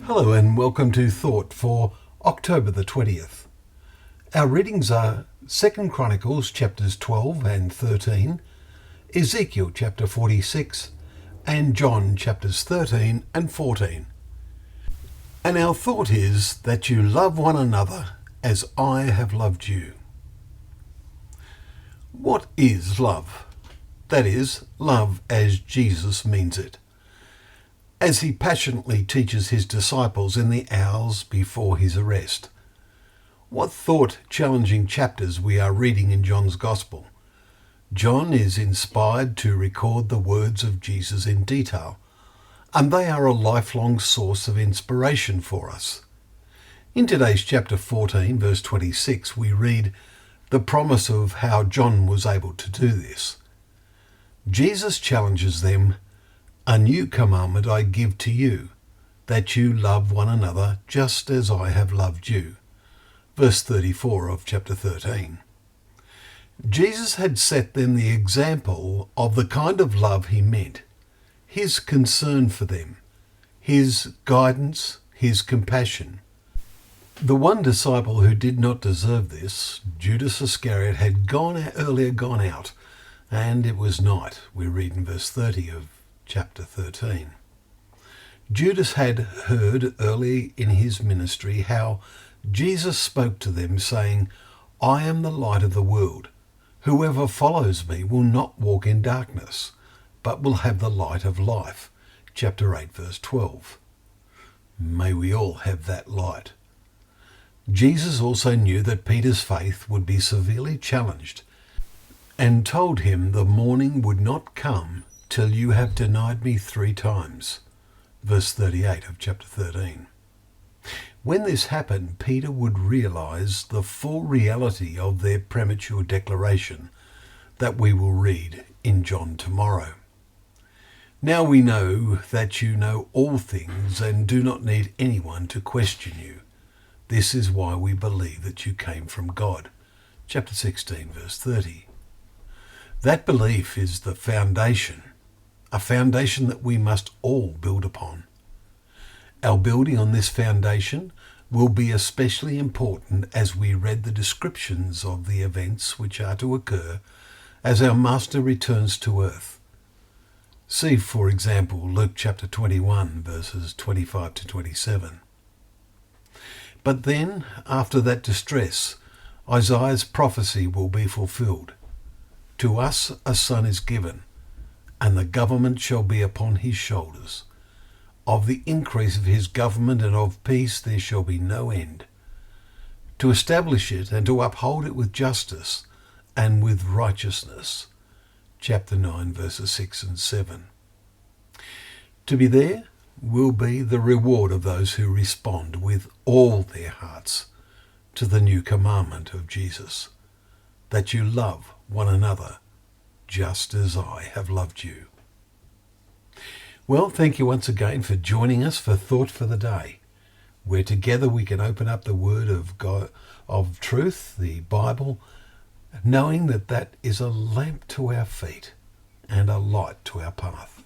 Hello and welcome to Thought for October the 20th. Our readings are 2 Chronicles chapters 12 and 13, Ezekiel chapter 46 and John chapters 13 and 14. And our thought is that you love one another as I have loved you. What is love? That is, love as Jesus means it, as he passionately teaches his disciples in the hours before his arrest. What thought-challenging chapters we are reading in John's Gospel. John is inspired to record the words of Jesus in detail, and they are a lifelong source of inspiration for us. In today's chapter 14, verse 26, we read the promise of how John was able to do this. Jesus challenges them, "A new commandment I give to you, that you love one another just as I have loved you." Verse 34 of chapter 13. Jesus had set them the example of the kind of love he meant, his concern for them, his guidance, his compassion. The one disciple who did not deserve this, Judas Iscariot, had gone out, and it was night. We read in verse 30 of chapter 13. Judas had heard early in his ministry how Jesus spoke to them saying, "I am the light of the world. Whoever follows me will not walk in darkness, but will have the light of life." Chapter 8, verse 12. May we all have that light. Jesus also knew that Peter's faith would be severely challenged and told him the morning would not come till you have denied me 3 times. Verse 38 of chapter 13. When this happened, Peter would realize the full reality of their premature declaration that we will read in John tomorrow. Now we know that you know all things and do not need anyone to question you. This is why we believe that you came from God. Chapter 16, verse 30. That belief is the foundation, a foundation that we must all build upon. Our building on this foundation will be especially important as we read the descriptions of the events which are to occur as our Master returns to earth. See, for example, Luke chapter 21, verses 25 to 27. But then, after that distress, Isaiah's prophecy will be fulfilled. To us a son is given, and the government shall be upon his shoulders. Of the increase of his government and of peace there shall be no end, to establish it and to uphold it with justice and with righteousness. Chapter 9, verses 6 and 7. To be there will be the reward of those who respond with all their hearts to the new commandment of Jesus, that you love one another just as I have loved you. Well, thank you once again for joining us for Thought for the Day, where together we can open up the Word of God, of truth, the Bible, knowing that that is a lamp to our feet and a light to our path.